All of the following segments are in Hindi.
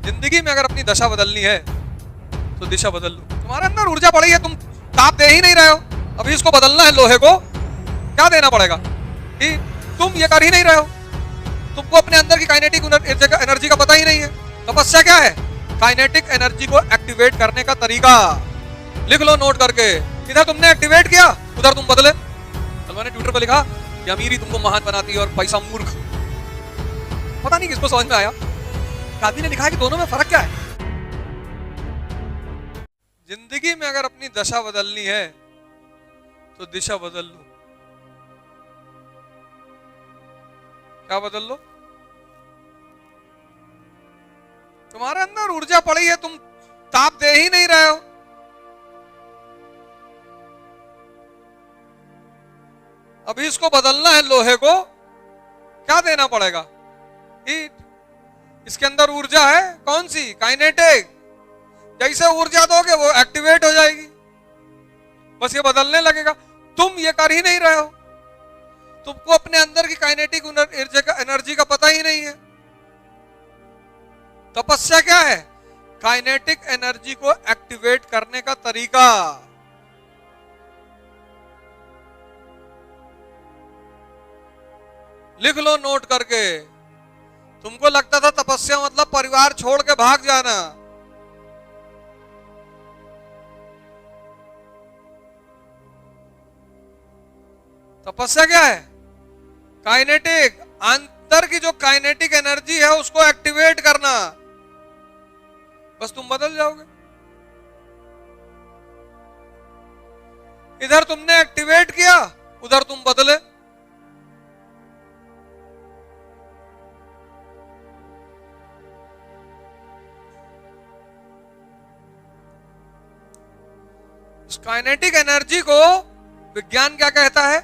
जिंदगी में अगर अपनी दशा बदलनी है तो दिशा बदल लो। तुम्हारे अंदर ऊर्जा पड़ी है, तुम ताप दे ही नहीं रहे हो। अभी इसको बदलना है, लोहे को क्या देना पड़ेगा कि तुम ये कर ही नहीं रहे हो। तुमको अपने अंदर की काइनेटिक एनर्जी का पता ही नहीं है। तपस्या क्या है? काइनेटिक एनर्जी को एक्टिवेट करने का तरीका लिख लो नोट करके। इधर तुमने एक्टिवेट किया, उधर तुम बदले। सलमान ने ट्विटर पर लिखा कि अमीरी तुमको महान बनाती है और पैसा मूर्ख। पता नहीं किसको समझ में आया। गांधी ने लिखा कि दोनों में फर्क क्या है। जिंदगी में अगर अपनी दशा बदलनी है तो दिशा बदल लो। क्या बदल लो? तुम्हारे अंदर ऊर्जा पड़ी है, तुम ताप दे ही नहीं रहे हो। अभी इसको बदलना है, लोहे को क्या देना पड़ेगा? हीट। इसके अंदर ऊर्जा है, कौन सी? काइनेटिक। जैसे ऊर्जा दोगे वो एक्टिवेट हो जाएगी, बस ये बदलने लगेगा। तुम ये कर ही नहीं रहे हो। तुमको अपने अंदर की काइनेटिक एनर्जी का पता ही नहीं है। तपस्या क्या है? काइनेटिक एनर्जी को एक्टिवेट करने का तरीका। लिख लो नोट करके। तुमको लगता था तपस्या मतलब परिवार छोड़ के भाग जाना। तपस्या क्या है? काइनेटिक, अंदर की जो काइनेटिक एनर्जी है उसको एक्टिवेट करना। बस तुम बदल जाओगे। इधर तुमने एक्टिवेट किया, उधर तुम बदले। उस काइनेटिक एनर्जी को विज्ञान क्या कहता है?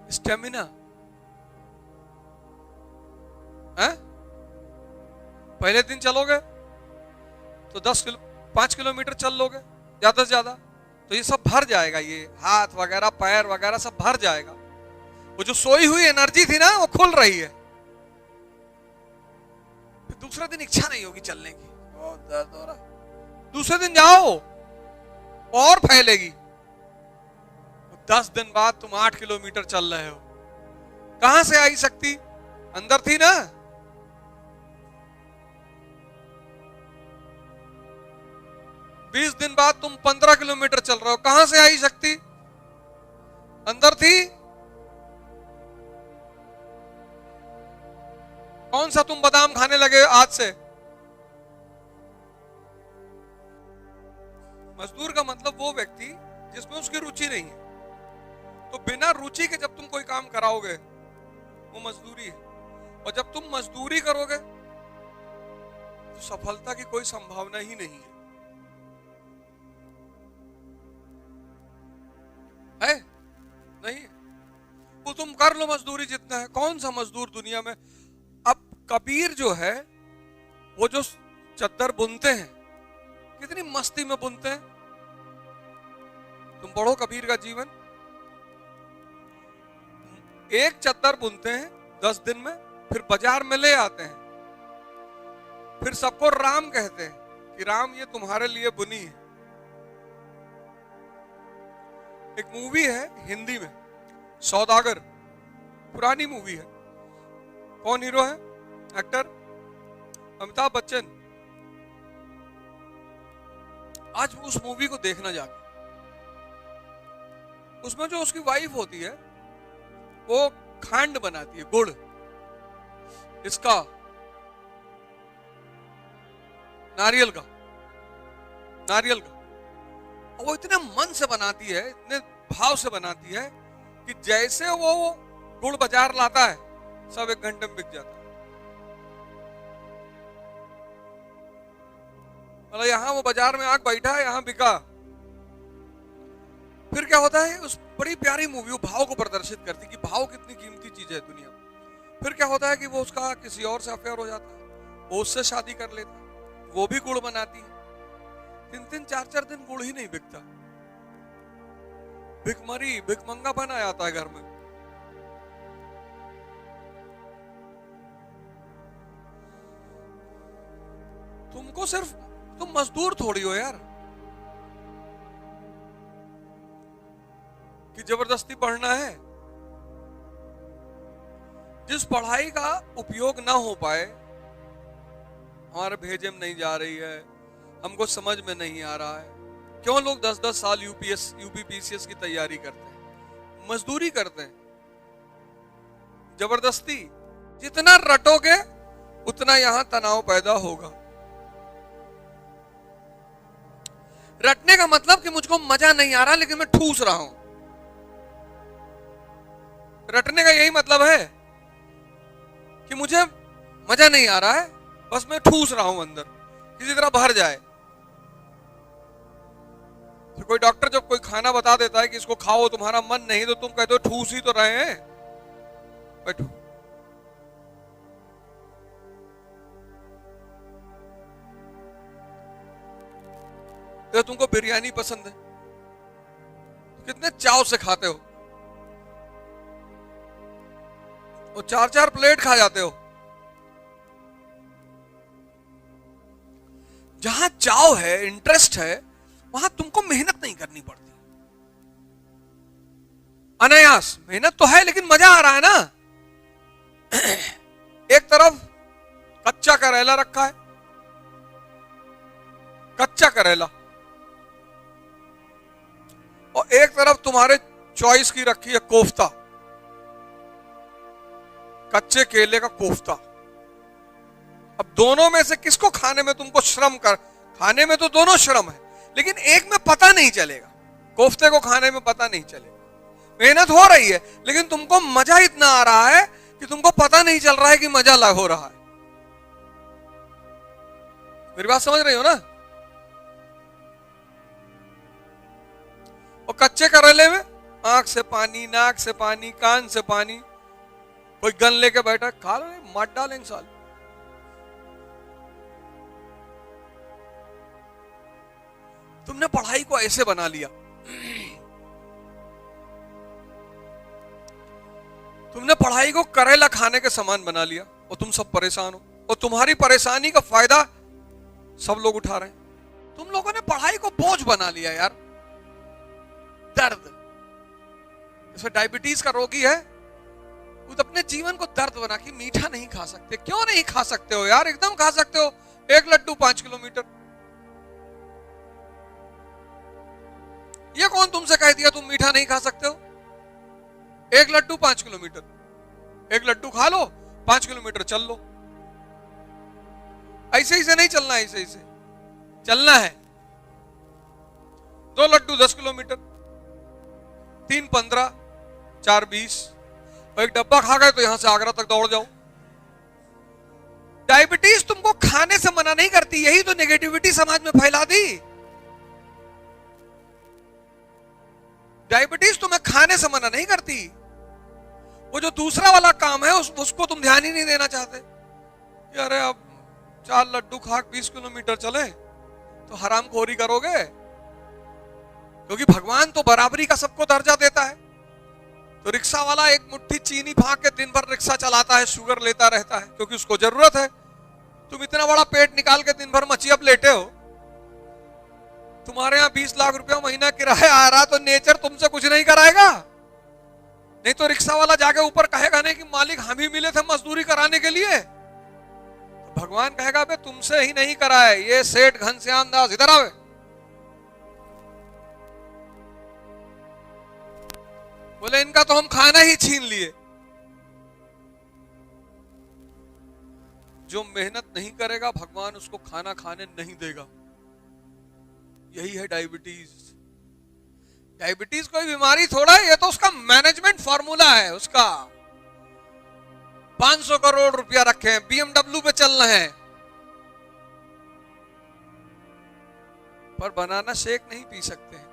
स्टेमिना है। पहले दिन चलोगे तो 5 किलोमीटर चल लोगे ज्यादा से ज्यादा, तो ये सब भर जाएगा। ये हाथ वगैरह पैर वगैरह सब भर जाएगा। वो जो सोई हुई एनर्जी थी ना वो खुल रही है। फिर दूसरा दिन इच्छा नहीं होगी चलने की, दर्द हो रहा। दूसरे दिन जाओ और फैलेगी। 10 दिन बाद तुम 8 किलोमीटर चल रहे हो। कहां से आई शक्ति? अंदर थी ना। बीस दिन बाद तुम 15 किलोमीटर चल रहे हो। कहां से आई शक्ति? अंदर थी। कौन सा तुम बादाम खाने लगे आज से? मजदूर का मतलब वो व्यक्ति जिसमें उसकी रुचि नहीं है। तो बिना रुचि के जब तुम कोई काम कराओगे वो मजदूरी है। और जब तुम मजदूरी करोगे तो सफलता की कोई संभावना ही नहीं है नहीं। वो तुम कर लो मजदूरी जितना है। कौन सा मजदूर दुनिया में? अब कबीर जो है वो जो चद्दर बुनते हैं कितनी मस्ती में बुनते हैं। तुम पढ़ो कबीर का जीवन। एक चद्दर बुनते हैं 10 दिन में, फिर बाजार में ले आते हैं, फिर सबको राम कहते हैं कि राम ये तुम्हारे लिए बुनी है। एक मूवी है हिंदी में, सौदागर, पुरानी मूवी है। कौन हीरो है? एक्टर अमिताभ बच्चन। आज उस मूवी को देखना जाके, उसमें जो उसकी वाइफ होती है वो खांड बनाती है, गुड़, इसका नारियल का। और वो इतने मन से बनाती है, इतने भाव से बनाती है कि जैसे वो गुड़ बाजार लाता है सब 1 घंटे में बिक जाता है। मतलब यहां वो बाजार में आग बैठा है, यहां बिका। फिर क्या होता है? उस बड़ी प्यारी मूवी वो भाव को प्रदर्शित करती कि भाव कितनी कीमती चीज है दुनिया में। फिर क्या होता है कि वो उसका किसी और से अफेयर हो जाता है, वो उससे शादी कर लेता है, वो भी गुड़ बनाती है। 3-3, 4-4 दिन गुड़ ही नहीं बिकता। भिखमरी, भिखमंगा बना आता है घर में। तुमको सिर्फ, तुम मजदूर थोड़ी हो यार कि जबरदस्ती पढ़ना है। जिस पढ़ाई का उपयोग ना हो पाए, हमारे भेजे में नहीं जा रही है, हमको समझ में नहीं आ रहा है, क्यों लोग 10-10 साल यूपीपीसीएस की तैयारी करते हैं, मजदूरी करते हैं, जबरदस्ती। जितना रटोगे उतना यहां तनाव पैदा होगा। रटने का मतलब कि मुझको मजा नहीं आ रहा लेकिन मैं ठूस रहा हूं। रटने का यही मतलब है कि मुझे मजा नहीं आ रहा है, बस मैं ठूस रहा हूं अंदर, किसी तरह भर जाए। तो कोई डॉक्टर जब कोई खाना बता देता है कि इसको खाओ, तुम्हारा मन नहीं, तो तुम कहते हो ठूस ही तो रहे हैं, बैठो। तो तुमको बिरयानी पसंद है, तो कितने चाव से खाते हो, वो 4-4 प्लेट खा जाते हो। जहां चाव है, इंटरेस्ट है, वहां तुमको मेहनत नहीं करनी पड़ती, अनायास। मेहनत तो है लेकिन मजा आ रहा है ना। एक तरफ कच्चा करेला रखा है, कच्चा करेला, और एक तरफ तुम्हारे चॉइस की रखी है कोफ्ता, कच्चे केले का कोफ्ता। अब दोनों में से किसको खाने में तुमको श्रम कर, खाने में तो दोनों श्रम है, लेकिन एक में पता नहीं चलेगा, कोफ्ते को खाने में पता नहीं चलेगा। मेहनत हो रही है लेकिन तुमको मजा इतना आ रहा है कि तुमको पता नहीं चल रहा है कि मजा लग हो रहा है। मेरी बात समझ रही हो ना? और कच्चे करेले में आंख से पानी, नाक से पानी, कान से पानी। कोई गन लेके बैठा, खा लो, मार डालेंगे साल। तुमने पढ़ाई को ऐसे बना लिया, तुमने पढ़ाई को करेला खाने के समान बना लिया, और तुम सब परेशान हो, और तुम्हारी परेशानी का फायदा सब लोग उठा रहे हैं। तुम लोगों ने पढ़ाई को बोझ बना लिया यार। दर्द, जैसे डायबिटीज का रोगी है, वो अपने जीवन को दर्द बना के मीठा नहीं खा सकते। क्यों नहीं खा सकते हो यार? एकदम खा सकते हो। एक लड्डू 5 किलोमीटर। ये कौन तुमसे कह दिया तुम मीठा नहीं खा सकते हो? एक लड्डू 5 किलोमीटर, एक लड्डू खा लो, 5 किलोमीटर चल लो। ऐसे ही से नहीं चलना, ऐसे ही से चलना है। 2 लड्डू 10 किलोमीटर, 3 15, 4 20, और एक डब्बा खा गए तो यहां से आगरा तक दौड़ जाओ। डायबिटीज तुमको खाने से मना नहीं करती, यही तो नेगेटिविटी समाज में फैला दी। डायबिटीज तुम्हें खाने से मना नहीं करती, वो जो दूसरा वाला काम है उसको तुम ध्यान ही नहीं देना चाहते कि अरे अब 4 लड्डू खा 20 किलोमीटर चले तो हरामखोरी करोगे, क्योंकि भगवान तो बराबरी का सबको दर्जा देता है। तो रिक्शा वाला एक मुट्ठी चीनी फांक के दिन भर रिक्शा चलाता है, शुगर लेता रहता है क्योंकि उसको जरूरत है। तुम इतना बड़ा पेट निकाल के दिन भर मचियब लेटे हो, तुम्हारे यहाँ 20 लाख रुपया महीना किराया आ रहा, तो नेचर तुमसे कुछ नहीं कराएगा। नहीं तो रिक्शा वाला जाके ऊपर कहेगा नहीं कि मालिक हम ही मिले थे मजदूरी कराने के लिए, तो भगवान कहेगा बे तुमसे ही नहीं कराए, ये सेठ घनश्याम दास इधर आवे। बोले इनका तो हम खाना ही छीन लिए। जो मेहनत नहीं करेगा भगवान उसको खाना खाने नहीं देगा। यही है डायबिटीज। डायबिटीज कोई बीमारी थोड़ा है, ये तो उसका मैनेजमेंट फॉर्मूला है। उसका 500 करोड़ रुपया रखे हैं, BMW पे चल रहे हैं, पर बनाना शेक नहीं पी सकते हैं।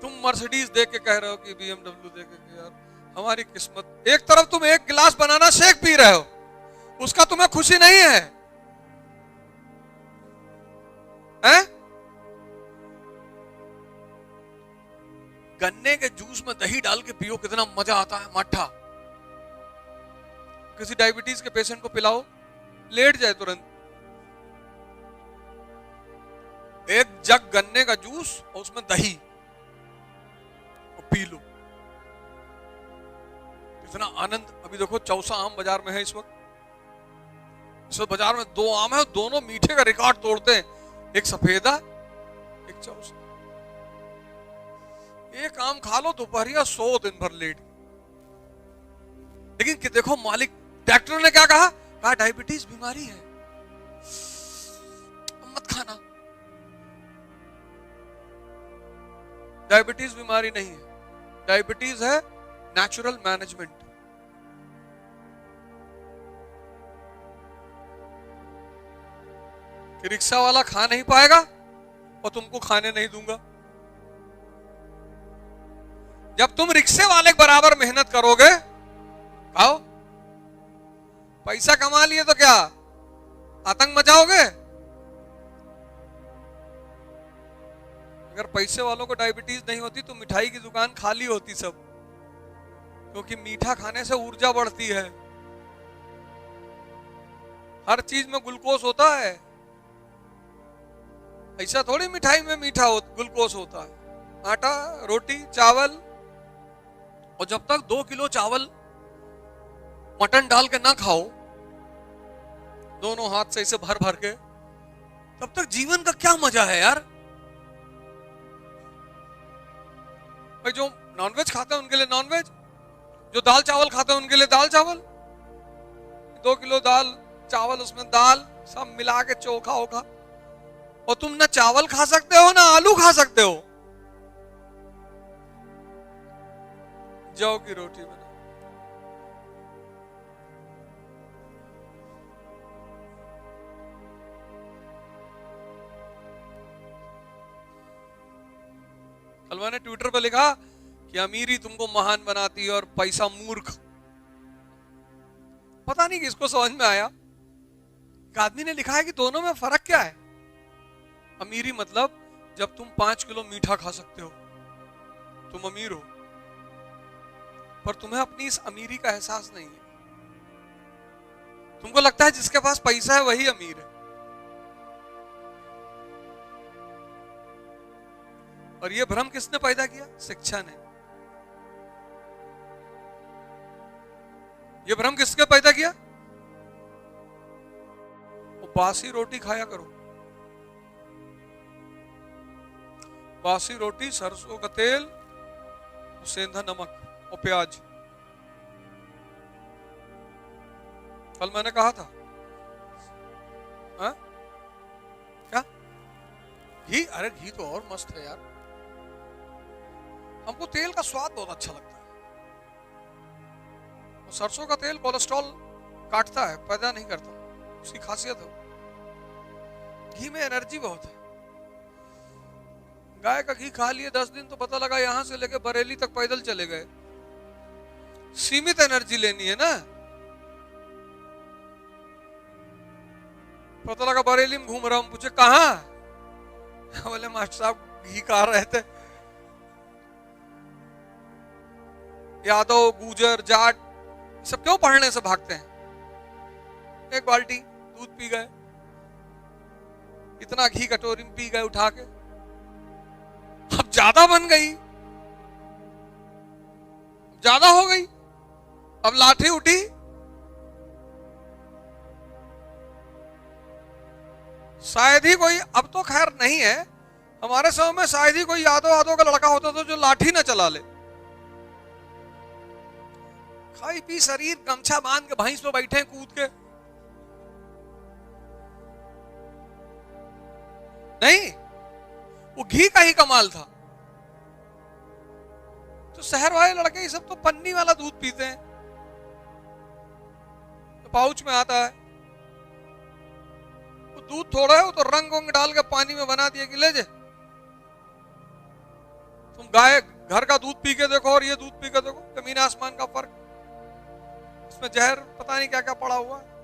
तुम मर्सिडीज देख के कह रहे हो कि BMW देख के यार हमारी किस्मत। एक तरफ तुम एक गिलास बनाना शेक पी रहे हो, उसका तुम्हें खुशी नहीं है, हैं? गन्ने के जूस में दही डाल के पियो, कितना मजा आता है। मट्ठा किसी डायबिटीज के पेशेंट को पिलाओ, लेट जाए तुरंत। एक जग गन्ने का जूस और उसमें दही और पी लो, इतना आनंद। अभी देखो चौसा आम बाजार में है इस वक्त। इस वक्त बाजार में 2 आम है, दोनों मीठे का रिकॉर्ड तोड़ते हैं, एक सफेदा एक चौसा। एक आम खा लो दोपहरिया, 100 दिन भर लेट। लेकिन कि देखो मालिक डॉक्टर ने क्या कहा डायबिटीज बीमारी है, मत खाना। डायबिटीज बीमारी नहीं है, डायबिटीज है नेचुरल मैनेजमेंट। कि रिक्शा वाला खा नहीं पाएगा और तुमको खाने नहीं दूंगा। जब तुम रिक्शे वाले के बराबर मेहनत करोगे, खाओ, पैसा कमा लिए तो क्या आतंक मचाओगे? अगर पैसे वालों को डायबिटीज नहीं होती तो मिठाई की दुकान खाली होती सब, क्योंकि मीठा खाने से ऊर्जा बढ़ती है। हर चीज में ग्लूकोज होता है, ऐसा थोड़ी मिठाई में ग्लूकोज होता है। आटा, रोटी, चावल, और जब तक 2 किलो चावल मटन डाल के ना खाओ दोनों हाथ से इसे भर भर के, तब तक जीवन का क्या मजा है यार। भाई जो नॉनवेज खाते हैं उनके लिए नॉनवेज, जो दाल चावल खाते हैं उनके लिए दाल चावल। 2 किलो दाल चावल, उसमें दाल सब मिला के चोखा ओखा, और तुम ना चावल खा सकते हो ना आलू खा सकते हो। जौ की रोटी बना, कल मैंने ट्विटर पर लिखा कि अमीरी तुमको महान बनाती है और पैसा मूर्ख। पता नहीं किसको समझ में आया। एक आदमी ने लिखा है कि दोनों में फर्क क्या है। अमीरी मतलब जब तुम 5 किलो मीठा खा सकते हो तुम अमीर हो, पर तुम्हें अपनी इस अमीरी का एहसास नहीं है। तुमको लगता है जिसके पास पैसा है वही अमीर है, और ये भ्रम किसने पैदा किया? शिक्षा ने। ये भ्रम किसके पैदा किया? वो बासी रोटी खाया करो, बासी रोटी, सरसों का तेल, सेंधा नमक और प्याज। कल मैंने कहा था क्या घी? अरे घी तो और मस्त है यार। हमको तेल का स्वाद बहुत अच्छा लगता है। और सरसों का तेल कोलेस्ट्रॉल काटता है, पैदा नहीं करता, उसकी खासियत है। घी में एनर्जी बहुत है। गाय का घी खा लिए 10 दिन तो पता लगा यहां से लेके बरेली तक पैदल चले गए। सीमित एनर्जी लेनी है ना। पता लगा बरेली में घूम रहा हूं, पूछे कहां? बोले मास्टर साहब घी खा रहे थे। यादव, गुजर, जाट सब क्यों पढ़ने से भागते हैं? एक बाल्टी दूध पी गए, इतना घी कटोरी में पी गए उठा के। अब ज्यादा बन गई, ज्यादा हो गई, अब लाठी उठी। शायद ही कोई, अब तो खैर नहीं है, हमारे समय में शायद ही कोई यादव का लड़का होता था जो लाठी ना चला ले। खाई पी शरीर गमछा बांध के भैंस पे बैठे कूद के। नहीं, वो घी का ही कमाल था। तो शहर वाले लड़के ये सब तो पन्नी वाला दूध पीते हैं, तो पाउच में आता है। वो दूध थोड़ा है, वो तो रंग वंग डाल के पानी में बना दिया कि ले जे। तुम गाय घर का दूध पी के देखो और ये दूध पी के देखो, जमीन आसमान का फर्क। इसमें जहर पता नहीं क्या क्या पड़ा हुआ है।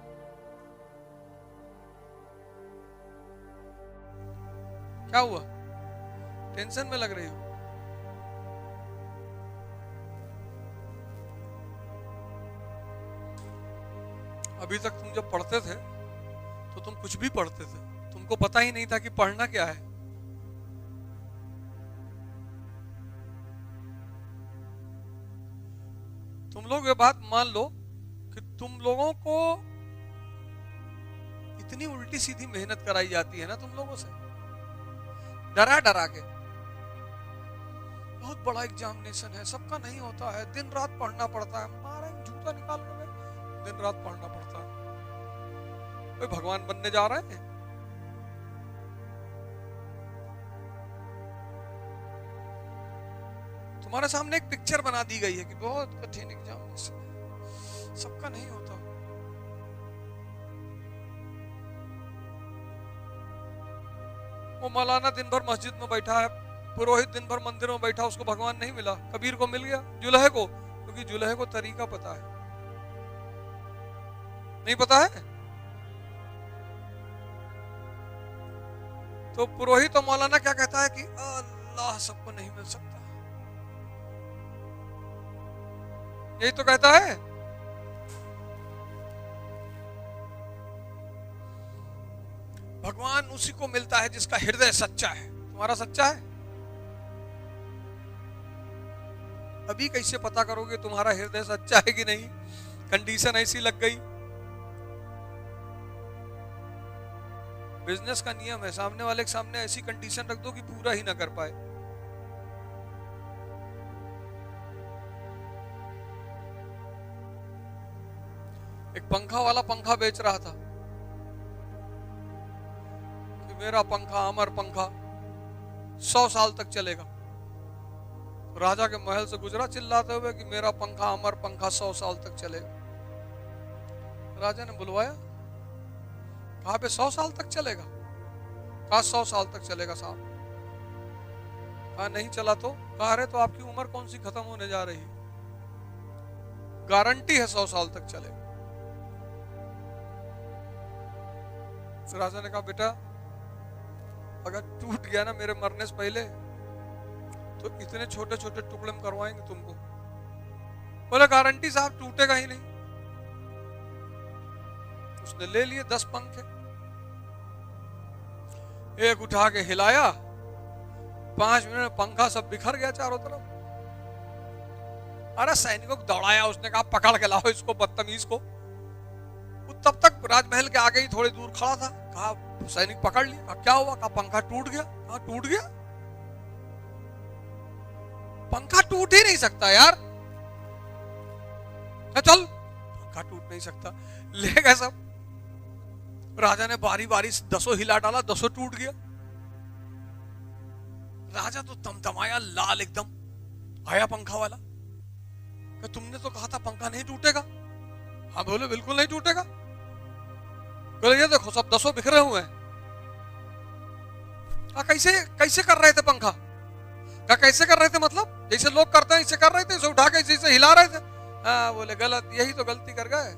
क्या हुआ? टेंशन में लग रही हो? अभी तक तुम जब पढ़ते थे तो तुम कुछ भी पढ़ते थे, तुमको पता ही नहीं था कि पढ़ना क्या है। तुम लोग ये बात मान लो कि तुम लोगों को इतनी उल्टी सीधी मेहनत कराई जाती है ना तुम लोगों से, डरा डरा के। बहुत बड़ा एग्जामिनेशन है, सबका नहीं होता है, दिन रात पढ़ना पड़ता है। मारा जूता निकाल रहे, दिन रात पढ़ना पड़ता है। कोई भगवान बनने जा रहे हैं? तुम्हारे सामने एक पिक्चर बना दी गई है कि बहुत कठिन एग्जामिनेशन है, सबका नहीं होता। वो मौलाना दिन भर मस्जिद में बैठा है, पुरोहित दिन भर मंदिर में बैठा, उसको भगवान नहीं मिला। कबीर को मिल गया, जुलहे को, क्योंकि जुलहे को तरीका पता है। नहीं पता है तो पुरोहित और मौलाना क्या कहता है कि अल्लाह सबको नहीं मिल सकता, यही तो कहता है। भगवान उसी को मिलता है जिसका हृदय सच्चा है। तुम्हारा सच्चा है? अभी कैसे पता करोगे तुम्हारा हृदय सच्चा है कि नहीं? कंडीशन ऐसी लग गई। बिजनेस का नियम है, सामने वाले के सामने ऐसी कंडीशन रख दो कि पूरा ही ना कर पाए। एक पंखा वाला पंखा बेच रहा था कि मेरा पंखा अमर पंखा 100 साल तक चलेगा। राजा के महल से गुजरा चिल्लाते हुए कि मेरा पंखा अमर पंखा 100 साल तक चलेगा। राजा ने बुलवाया, कहा पे 100 साल तक चलेगा? कहा 100 साल तक चलेगा साहब। कहा नहीं चला तो? कहा अरे तो आपकी उम्र कौन सी खत्म होने जा रही है, गारंटी है 100 साल तक चलेगा। तो राजा ने कहा बेटा अगर टूट गया ना मेरे मरने से पहले तो इतने छोटे छोटे टुकड़े में करवाएंगे तुमको। बोले गारंटी साहब टूटेगा ही नहीं। उसने ले लिए 10 पंखे, एक उठा के हिलाया, 5 मिनट में पंखा सब बिखर गया चारों तरफ। अरे सैनिकों को दौड़ाया, उसने कहा पकड़ के लाओ इसको बदतमीज को। वो तब तक राजमहल के आगे ही थोड़ी दूर खड़ा था। कहा सैनिक पकड़ लिया। कहा क्या हुआ? कहा पंखा टूट गया। कहा टूट गया? पंखा टूट ही नहीं सकता यार। चल पंखा टूट नहीं सकता, ले गए सब। राजा ने बारी बारी 10 हिला डाला, 10 टूट गया। राजा तो तमतमाया, लाल एकदम। आया पंखा वाला, तुमने तो कहा था पंखा नहीं टूटेगा। हाँ बोले बिल्कुल नहीं टूटेगा। बोले ये देखो सब 10 बिखरे हुए हैं। कैसे कैसे कर रहे थे पंखा? क्या कैसे कर रहे थे? मतलब जैसे लोग करते हैं ऐसे कर रहे थे, इसे उठा के जैसे हिला रहे थे। हाँ बोले गलत, यही तो गलती कर गए।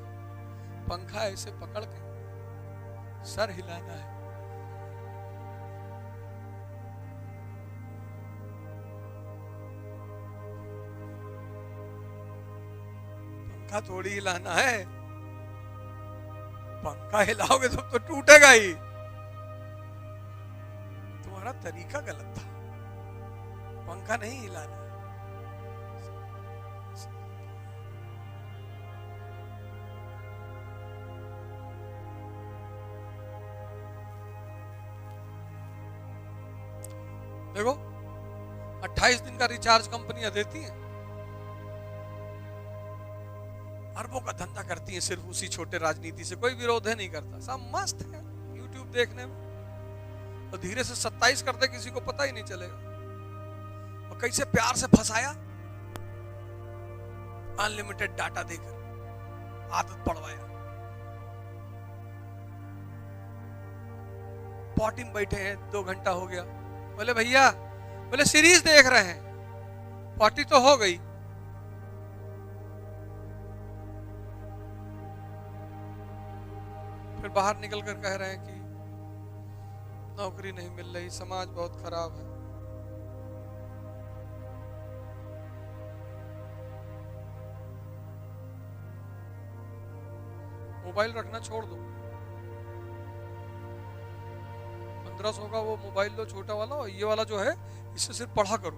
पंखा ऐसे पकड़ के सर हिलाना है। पंखा थोड़ी हिलाना है, पंखा हिलाओगे तो टूटेगा ही। तुम्हारा तरीका गलत था, पंखा नहीं हिलाना। देखो 28 दिन का रिचार्ज कंपनियां देती हैं, अरबों का धंधा करती हैं सिर्फ उसी छोटे राजनीति से। कोई विरोध है नहीं करता, सब मस्त है यूट्यूब देखने में। तो धीरे से 27 करते किसी को पता ही नहीं चलेगा। और कैसे प्यार से फंसाया, अनलिमिटेड डाटा देकर आदत पड़वाया। पॉटी में बैठे हैं, 2 घंटा हो गया। बोले भैया, बोले सीरीज देख रहे हैं। पॉटी तो हो गई, फिर बाहर निकल कर कह रहे हैं कि नौकरी नहीं मिल रही, समाज बहुत खराब है। मोबाइल रखना छोड़ दो, 1500 का वो मोबाइल लो छोटा वाला, और ये वाला जो है इससे सिर्फ पढ़ा करो,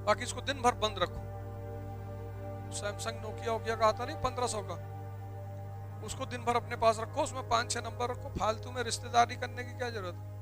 बाकी इसको दिन भर बंद रखो। सैमसंग नोकिया वोकिया का आता नहीं 1500 का, उसको दिन भर अपने पास रखो, उसमें 5-6 नंबर रखो, फालतू में रिश्तेदारी करने की क्या जरूरत है।